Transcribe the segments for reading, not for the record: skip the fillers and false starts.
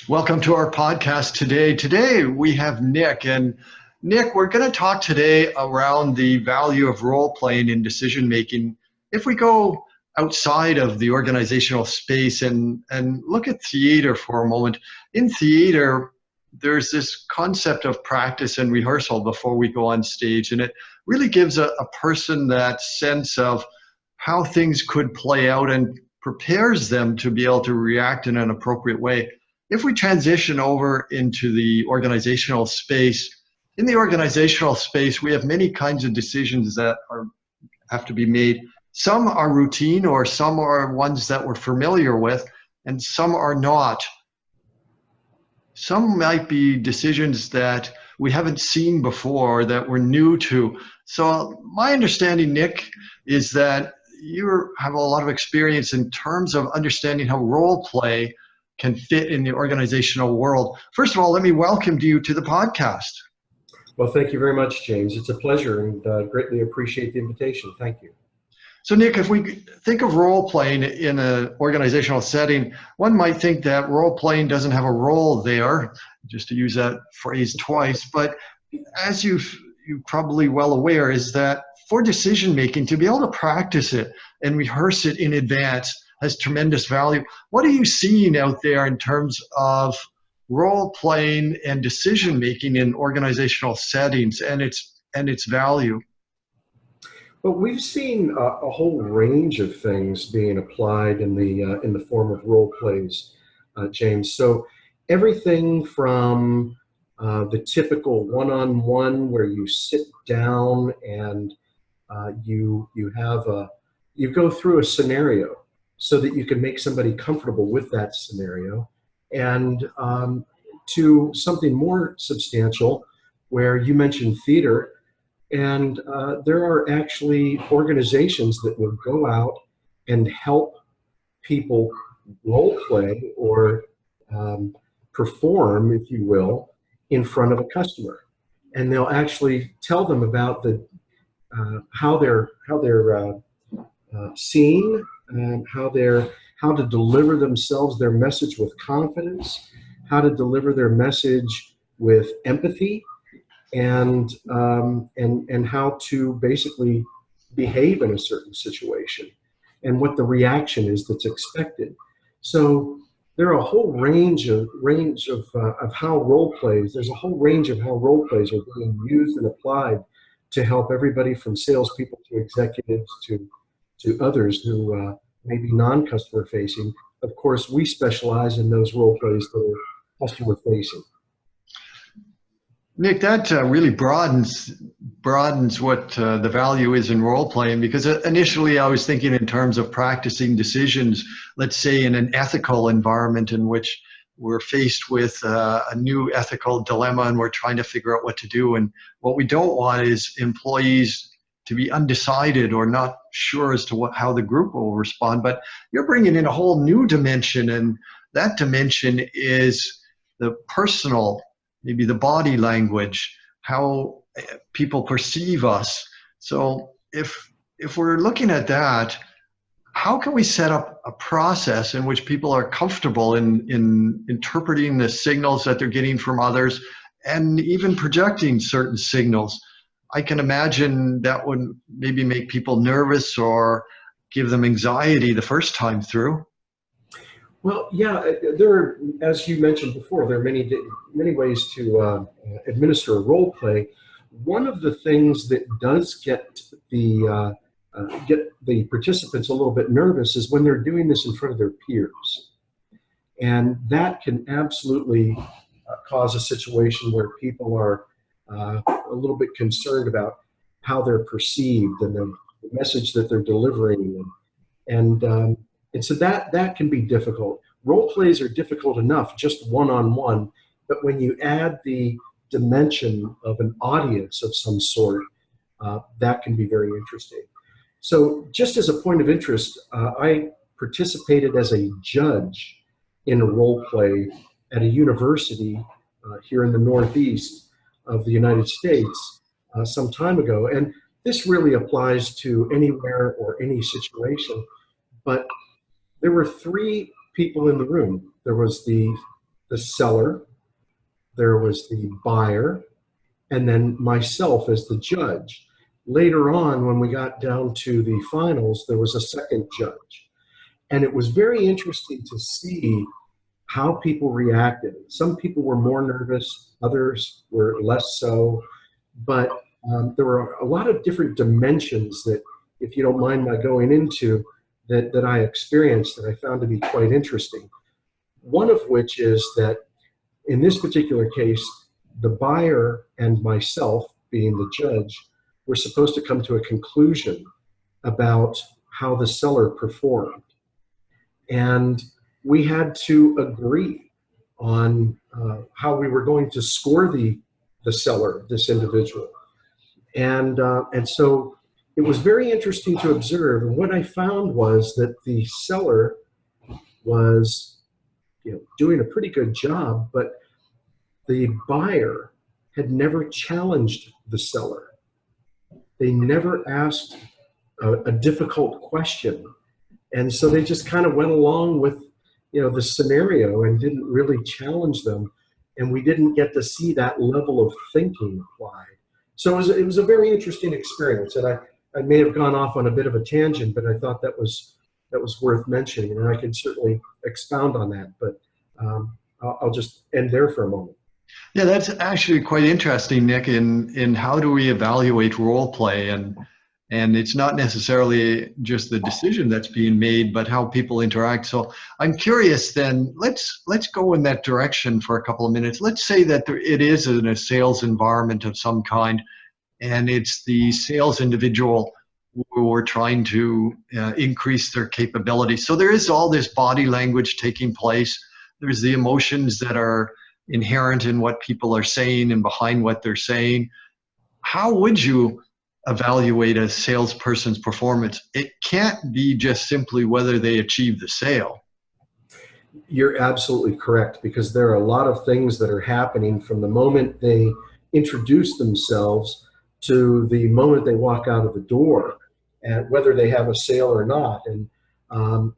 Welcome to our podcast today. Today we have Nick, and Nick, we're going to talk today around the value of role playing in decision making. If we go outside of the organizational space and look at theater for a moment, in theater, there's this concept of practice and rehearsal before we go on stage, and it really gives a person that sense of how things could play out and prepares them to be able to react in an appropriate way. If we transition over into the organizational space, in the organizational space, we have many kinds of decisions that have to be made. Some are routine, or some are ones that we're familiar with, and some are not. Some might be decisions that we haven't seen before, that we're new to. So my understanding, Nick, is that you have a lot of experience in terms of understanding how role play can fit in the organizational world. First of all, let me welcome you to the podcast. Well, thank you very much, James. It's a pleasure, and greatly appreciate the invitation. Thank you. So Nick, if we think of role playing in an organizational setting, one might think that role playing doesn't have a role there, just to use that phrase twice. But as you're probably well aware, is that for decision making, to be able to practice it and rehearse it in advance has tremendous value. What are you seeing out there in terms of role playing and decision making in organizational settings and its value? Well, we've seen a whole range of things being applied in the form of role plays, James. So everything from the typical one-on-one where you sit down and you go through a scenario so that you can make somebody comfortable with that scenario, and to something more substantial where you mentioned theater, and there are actually organizations that will go out and help people role play or perform, if you will, in front of a customer, and they'll actually tell them about how they're seen, and how to deliver themselves, their message with confidence, how to deliver their message with empathy, and how to basically behave in a certain situation, and what the reaction is that's expected. So there are a whole range of how role plays. There's a whole range of how role plays are being used and applied to help everybody from salespeople to executives to others who may be non-customer facing. Of course, we specialize in those role plays that are customer facing. Nick, that really broadens what the value is in role playing, because initially I was thinking in terms of practicing decisions, let's say in an ethical environment in which we're faced with a new ethical dilemma and we're trying to figure out what to do. And what we don't want is employees to be undecided or not sure as to how the group will respond. But you're bringing in a whole new dimension, and that dimension is the personal, maybe the body language, how people perceive us. So if we're looking at that, how can we set up a process in which people are comfortable in interpreting the signals that they're getting from others and even projecting certain signals? I can imagine that would maybe make people nervous or give them anxiety the first time through. Well, yeah, there are, as you mentioned before, there are many ways to administer a role play. One of the things that does get the participants a little bit nervous is when they're doing this in front of their peers, and that can absolutely cause a situation where people are a little bit concerned about how they're perceived and the message that they're delivering, and so that can be difficult. Role plays are difficult enough just one-on-one, but when you add the dimension of an audience of some sort, that can be very interesting. So just as a point of interest, I participated as a judge in a role play at a university here in the Northeast of the United States some time ago. And this really applies to anywhere or any situation, but there were three people in the room. There was the the seller, there was the buyer, and then myself as the judge. Later on, when we got down to the finals, there was a second judge. And it was very interesting to see how people reacted. Some people were more nervous, others were less so, but there were a lot of different dimensions that, if you don't mind my going into, that I experienced that I found to be quite interesting. One of which is that in this particular case, the buyer and myself, being the judge, were supposed to come to a conclusion about how the seller performed. And we had to agree on how we were going to score the seller, this individual. And so it was very interesting to observe. And what I found was that the seller was, doing a pretty good job, but the buyer had never challenged the seller. They never asked a difficult question. And so they just kind of went along with, the scenario and didn't really challenge them. And we didn't get to see that level of thinking applied. So it was a very interesting experience. And I may have gone off on a bit of a tangent, but I thought that was worth mentioning. And I can certainly expound on that, but I'll just end there for a moment. Yeah, that's actually quite interesting, Nick, in how do we evaluate role play, and it's not necessarily just the decision that's being made, but how people interact. So I'm curious then, let's go in that direction for a couple of minutes. Let's say that it is in a sales environment of some kind, and it's the sales individual who are trying to increase their capability. So there is all this body language taking place. There's the emotions that are inherent in what people are saying and behind what they're saying. How would you evaluate a salesperson's performance? It can't be just simply whether they achieve the sale. You're absolutely correct, because there are a lot of things that are happening from the moment they introduce themselves to the moment they walk out of the door, and whether they have a sale or not. And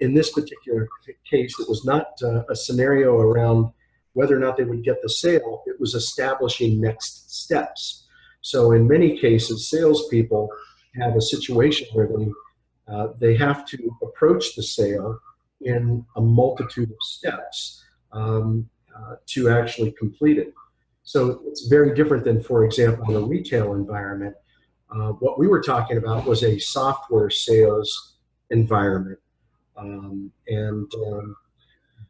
in this particular case, it was not a scenario around whether or not they would get the sale. It was establishing next steps. So in many cases, salespeople have a situation where they have to approach the sale in a multitude of steps to actually complete it. So it's very different than, for example, in a retail environment. What we were talking about was a software sales environment.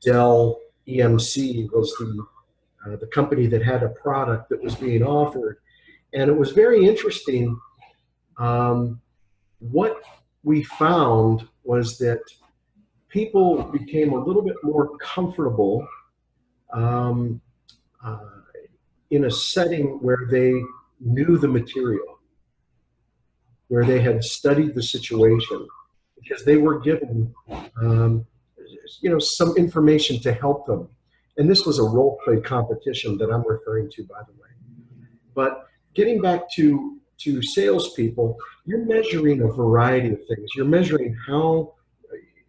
Dell EMC was the company that had a product that was being offered. And it was very interesting. What we found was that people became a little bit more comfortable in a setting where they knew the material, where they had studied the situation, because they were given some information to help them. And this was a role play competition that I'm referring to, by the way. But getting back to salespeople, you're measuring a variety of things. You're measuring how,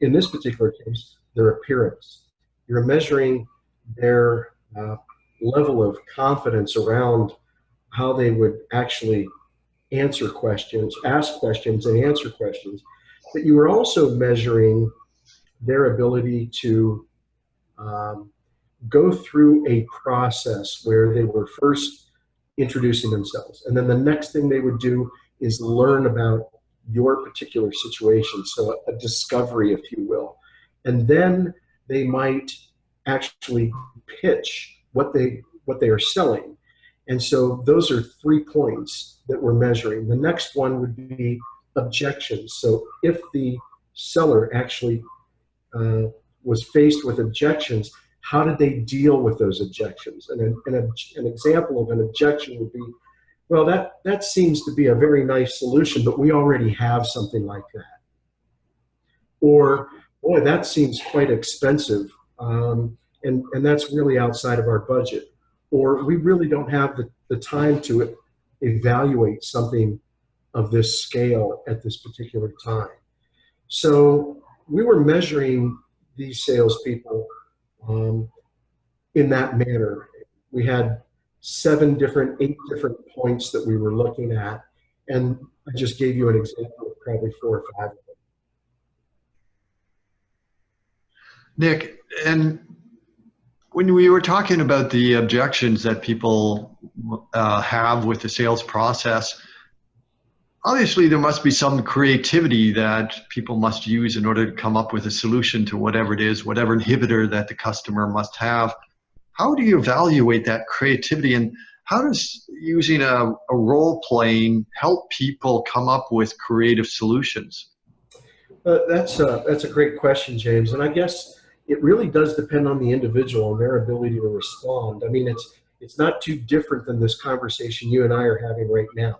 in this particular case, their appearance. You're measuring their level of confidence around how they would actually answer questions, ask questions, and answer questions. But you are also measuring their ability to go through a process where they were first introducing themselves. And then the next thing they would do is learn about your particular situation. So a discovery, if you will. And then they might actually pitch what they are selling. And so those are 3 points that we're measuring. The next one would be objections. So if the seller actually was faced with objections, how did they deal with those objections? And an example of an objection would be, well, that seems to be a very nice solution, but we already have something like that. Or, boy, that seems quite expensive, and that's really outside of our budget. Or we really don't have the time to evaluate something of this scale at this particular time. So we were measuring these salespeople in that manner. We had 8 different points that we were looking at, and I just gave you an example of probably 4 or 5 of them. Nick, and when we were talking about the objections that people have with the sales process, obviously there must be some creativity that people must use in order to come up with a solution to whatever it is, whatever inhibitor that the customer must have. How do you evaluate that creativity, and how does using a role playing help people come up with creative solutions? That's a great question, James. And I guess it really does depend on the individual and their ability to respond. I mean, it's not too different than this conversation you and I are having right now.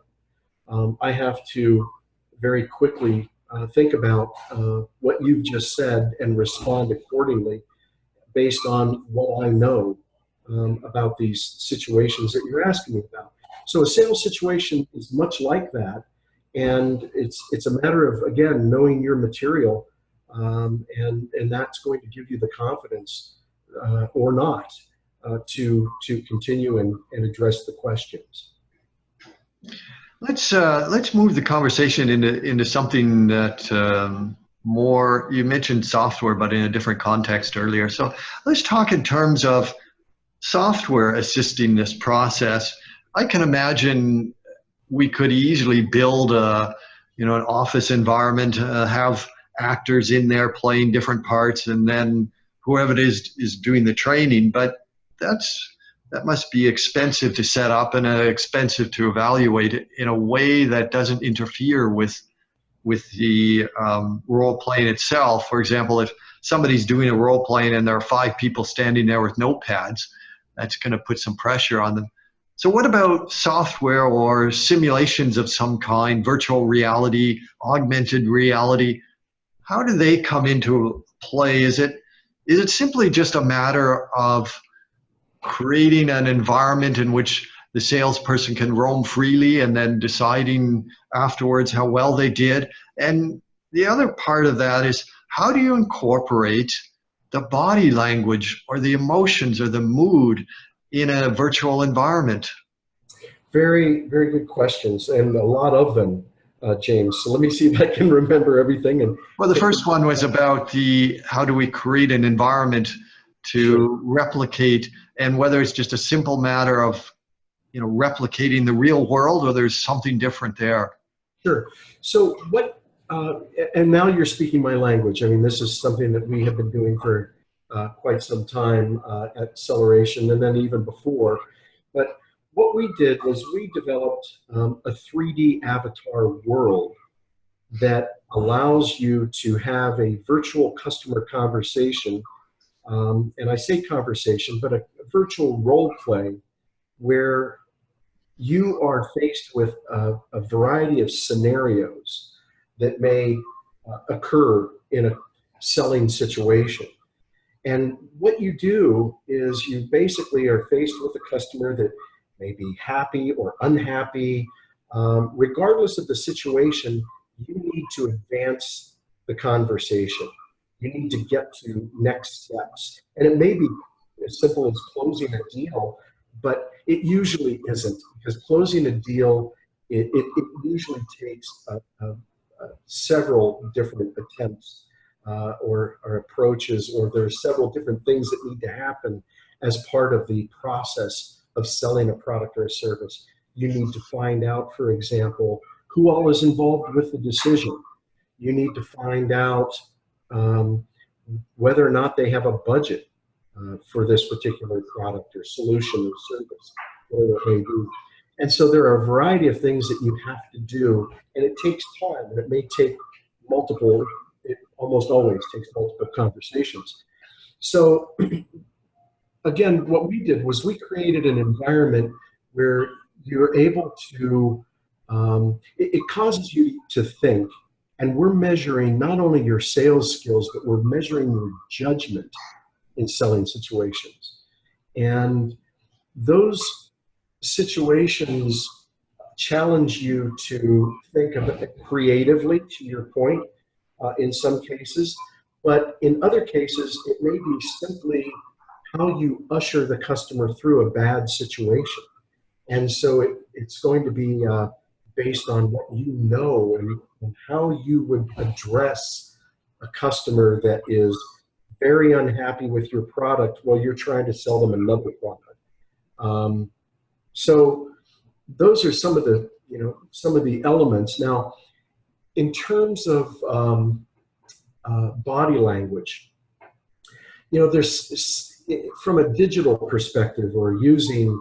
I have to very quickly think about what you've just said and respond accordingly based on what I know about these situations that you're asking me about. So a sales situation is much like that, and it's a matter of, again, knowing your material, and that's going to give you the confidence or not to continue and address the questions. Let's move the conversation into something that more, you mentioned software, but in a different context earlier. So let's talk in terms of software assisting this process. I can imagine we could easily build an office environment, have actors in there playing different parts, and then whoever it is doing the training. But that must be expensive to set up and expensive to evaluate it in a way that doesn't interfere with the role playing itself. For example, if somebody's doing a role playing and there are 5 people standing there with notepads, that's going to put some pressure on them. So what about software or simulations of some kind, virtual reality, augmented reality? How do they come into play? Is it simply just a matter of creating an environment in which the salesperson can roam freely and then deciding afterwards how well they did? And the other part of that is, how do you incorporate the body language or the emotions or the mood in a virtual environment? Very, very good questions, and a lot of them, James. So let me see if I can remember everything. And Well, the first one was about how do we create an environment to Sure. replicate, and whether it's just a simple matter of replicating the real world, or there's something different there. Sure. So and now you're speaking my language. I mean, this is something that we have been doing for quite some time at Acceleration, and then even before. But what we did was we developed a 3D avatar world that allows you to have a virtual customer conversation, and I say conversation, but a virtual role play where you are faced with a variety of scenarios that may occur in a selling situation. And what you do is you basically are faced with a customer that may be happy or unhappy. Regardless of the situation, you need to advance the conversation. You need to get to next steps. And it may be as simple as closing a deal, but it usually isn't, because closing a deal, it usually takes several different attempts or approaches, or there are several different things that need to happen as part of the process of selling a product or a service. You need to find out, for example, who all is involved with the decision. You need to find out whether or not they have a budget for this particular product or solution or service, whatever it may be. And so there are a variety of things that you have to do, and it takes time, and it may take multiple, it almost always takes multiple conversations. So again, what we did was we created an environment where you're able to, it causes you to think, and we're measuring not only your sales skills, but we're measuring your judgment in selling situations. And those situations challenge you to think of it creatively, to your point, in some cases, but in other cases, it may be simply how you usher the customer through a bad situation. And so it's going to be based on what you know and how you would address a customer that is very unhappy with your product while you're trying to sell them another product. So those are some of the, some of the elements. Now, in terms of body language, there's, from a digital perspective or using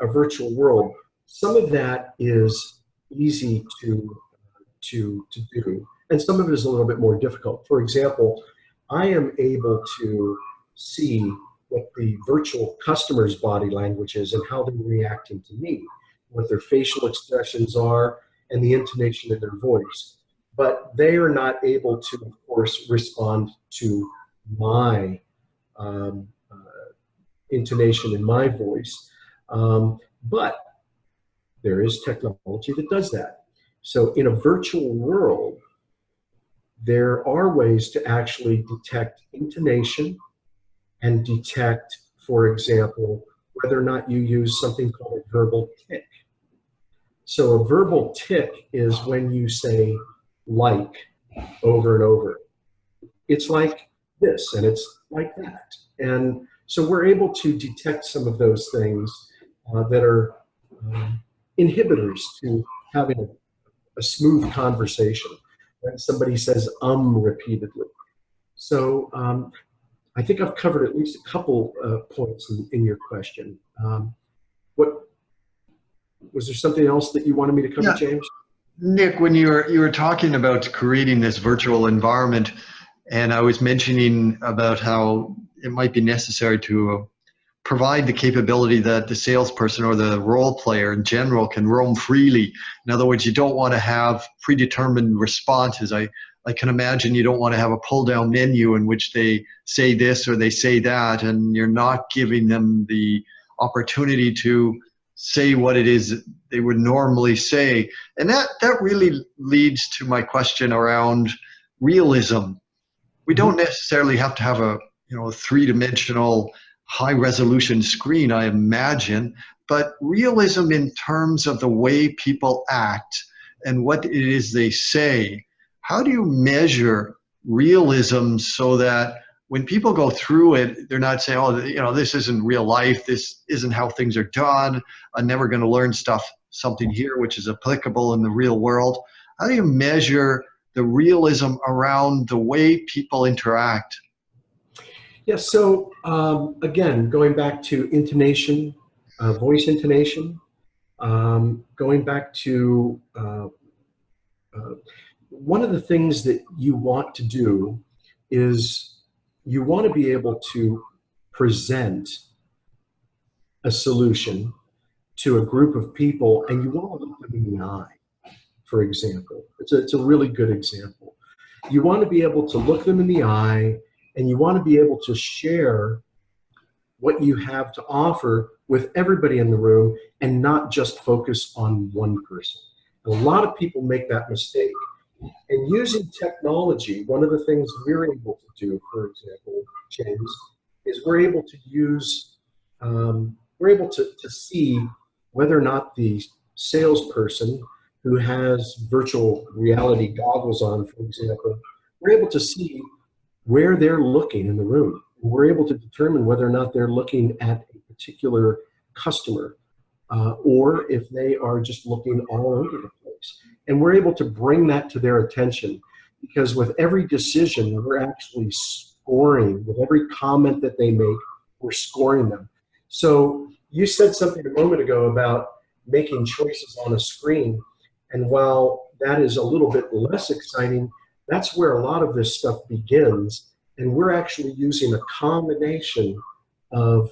a virtual world, some of that is easy to do, and some of it is a little bit more difficult. For example, I am able to see what the virtual customer's body language is and how they're reacting to me, what their facial expressions are, and the intonation of their voice. But they are not able to, of course, respond to my intonation in my voice. But there is technology that does that. So in a virtual world, there are ways to actually detect intonation and detect, for example, whether or not you use something called a verbal tick. So a verbal tick is when you say like over and over. It's like this and it's like that. And so we're able to detect some of those things that are inhibitors to having a smooth conversation when somebody says repeatedly. So I think I've covered at least a couple points in your question. What was there something else that you wanted me to cover, Yeah. James? Nick, when you were talking about creating this virtual environment, and I was mentioning about how it might be necessary to provide the capability that the salesperson or the role player in general can roam freely. In other words, you don't want to have predetermined responses. I can imagine you don't want to have a pull-down menu in which they say this or they say that, and you're not giving them the opportunity to say what it is they would normally say. And that really leads to my question around realism. We don't necessarily have to have a three-dimensional high-resolution screen, I imagine, but realism in terms of the way people act and what it is they say. How do you measure realism so that when people go through it, they're not saying, oh, this isn't real life, this isn't how things are done, I'm never going to learn something here which is applicable in the real world? How do you measure the realism around the way people interact? Yeah, so again, going back to intonation, voice intonation, going back to one of the things that you want to do is you want to be able to present a solution to a group of people, and you want to look them in the eye, for example. It's a really good example. You want to be able to look them in the eye, and you want to be able to share what you have to offer with everybody in the room and not just focus on one person. A lot of people make that mistake. And using technology, one of the things we're able to do, for example, James, is we're able to use, we're able to see whether or not the salesperson who has virtual reality goggles on, for example, we're able to see where they're looking in the room. We're able to determine whether or not they're looking at a particular customer or if they are just looking all over the place. And we're able to bring that to their attention, because with every decision, we're actually scoring. With every comment that they make, we're scoring them. So you said something a moment ago about making choices on a screen. And while that is a little bit less exciting, that's where a lot of this stuff begins. And we're actually using a combination of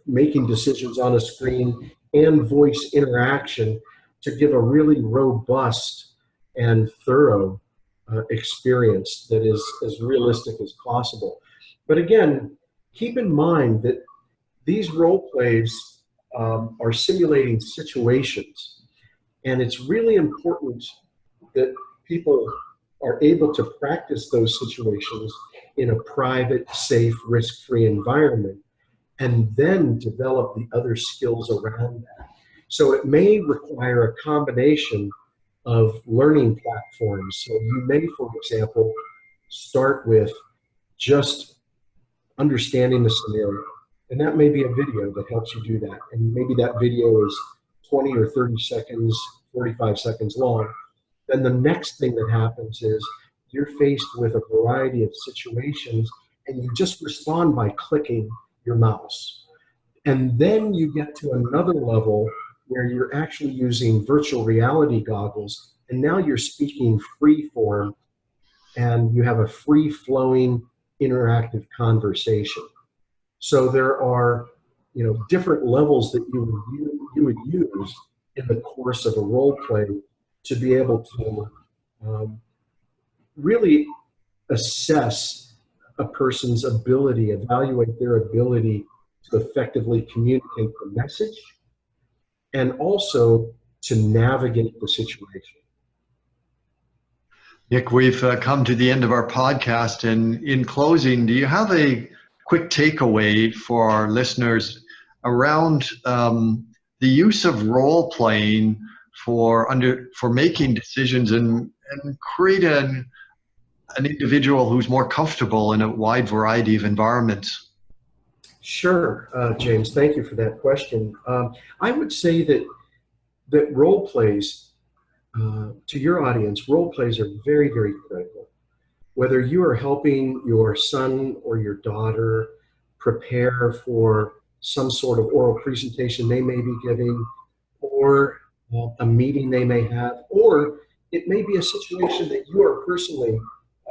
making decisions on a screen and voice interaction to give a really robust and thorough experience that is as realistic as possible. But again, keep in mind that these role plays are simulating situations, and it's really important that people are able to practice those situations in a private, safe, risk-free environment, and then develop the other skills around that. So it may require a combination of learning platforms. So you may, for example, start with just understanding the scenario. And that may be a video that helps you do that. And maybe that video is 20 or 30 seconds, 45 seconds long. Then the next thing that happens is you're faced with a variety of situations and you just respond by clicking your mouse. And then you get to another level where you're actually using virtual reality goggles, and now you're speaking free form and you have a free flowing interactive conversation. So there are, different levels that you would use in the course of a role play to be able to really assess a person's ability, evaluate their ability to effectively communicate the message, and also to navigate the situation. Nick, we've come to the end of our podcast, and in closing, do you have a quick takeaway for our listeners around the use of role playing for making decisions and create an individual who's more comfortable in a wide variety of environments? Sure, James, thank you for that question. I would say that role plays, to your audience, role plays are very, very critical. Whether you are helping your son or your daughter prepare for some sort of oral presentation they may be giving, or a meeting they may have, or it may be a situation that you are personally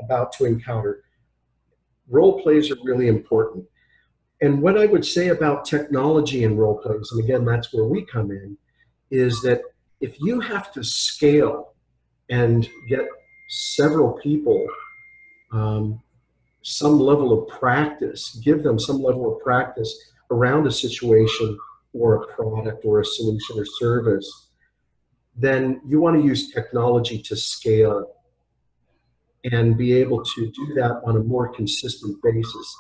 about to encounter, role plays are really important. And what I would say about technology and role plays, and again, that's where we come in, is that if you have to scale and get several people some level of practice, give them some level of practice around a situation or a product or a solution or service, then you want to use technology to scale and be able to do that on a more consistent basis.